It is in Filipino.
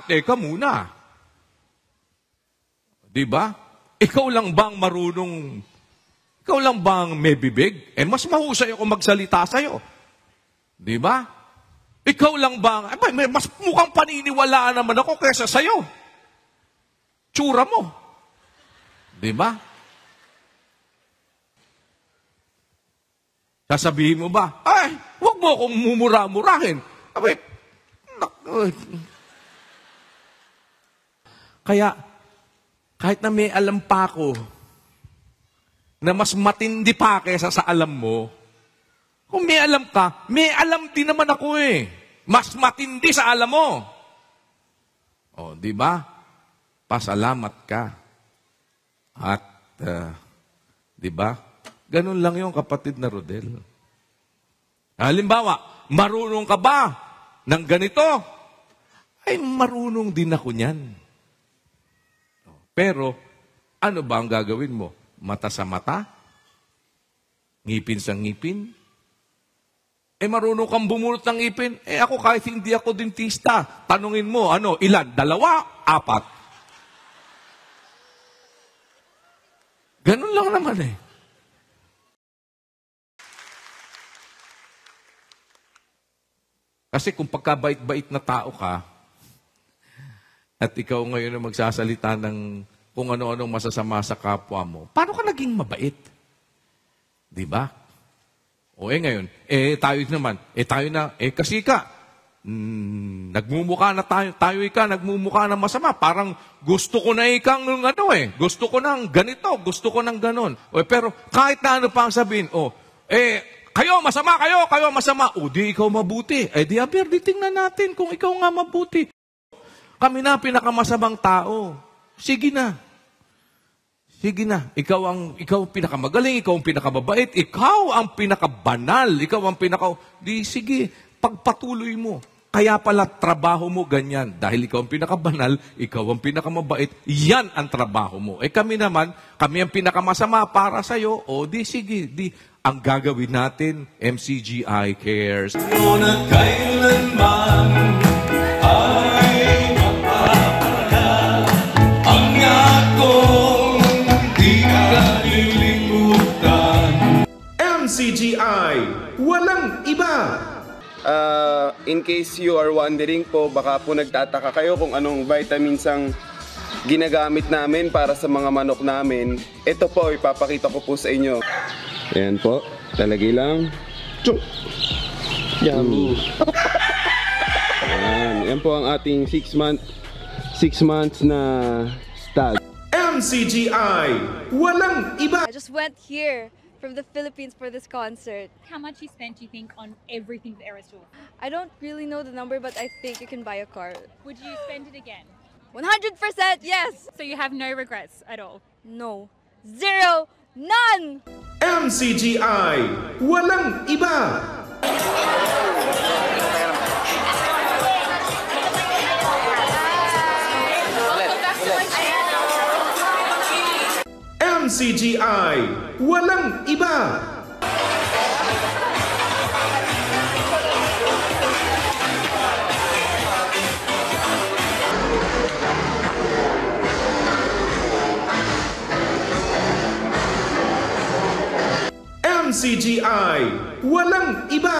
teka muna. Diba? Ikaw lang bang marunong, ikaw lang bang may bibig? Mas mahusay ako magsalita sa'yo. Diba? Ikaw lang bang, mas mukhang paniniwalaan naman ako kaysa sa'yo. Tsura mo. Diba? Sasabihin mo ba, huwag mo akong mumura-murahin. Kaya, kahit na may alam pa ako, na mas matindi pa kaysa sa alam mo, kung may alam ka, may alam din naman ako eh. Mas matindi sa alam mo. O, di ba? Pasalamat ka. At, di ba? Ganun lang yung kapatid na Rodel. Halimbawa, marunong ka ba ng ganito? Ay, marunong din ako niyan. Pero, ano ba ang gagawin mo? Mata sa mata? Ngipin sa ngipin? Marunong kang bumunot ng ngipin? Ako kahit hindi ako dentista, tanungin mo, ilan? 2, 4? Ganun lang naman eh. Kasi kung pagkabait-bait na tao ka, at ikaw ngayon na magsasalita ng kung ano-anong masasama sa kapwa mo, paano ka naging mabait? Diba? Ngayon, tayo na, kasi nagmumukha na tayo nagmumukha na masama. Parang gusto ko na gusto ko ng ganito, gusto ko ng ganon. Pero kahit na ano pa ang sabihin, kayo masama. Di ikaw mabuti. Di tingnan natin kung ikaw nga mabuti. Kami na pinakamasamang tao. Sige na. Ikaw ang pinakamagaling, ikaw ang pinakababait, ikaw ang pinakabanal, sige, pagpatuloy mo. Kaya pala trabaho mo ganyan. Dahil ikaw ang pinakabanal, ikaw ang pinakamabait, yan ang trabaho mo. Kami naman, kami ang pinakamasama para sa'yo, sige, ang gagawin natin, MCGI cares. Noon at kailanman ay mapapaka ang akong di kalilimutan. MCGI, walang iba. In case you are wondering po, baka po nagtataka kayo kung anong vitamins ang ginagamit namin para sa mga manok namin. Ito po, ipapakita ko po sa inyo. Ayan po, talagay lang. Chuk! Yummy! Ayan po ang ating 6 months na stag. MCGI, walang iba. I just went here from the Philippines for this concert. How much you spent, you think, on everything the Eras Tour? I don't really know the number, but I think you can buy a car. Would you spend it again? 100% yes! So you have no regrets at all? No. 0. None! MCGI, walang iba. MCGI, walang iba. MCGI, walang iba.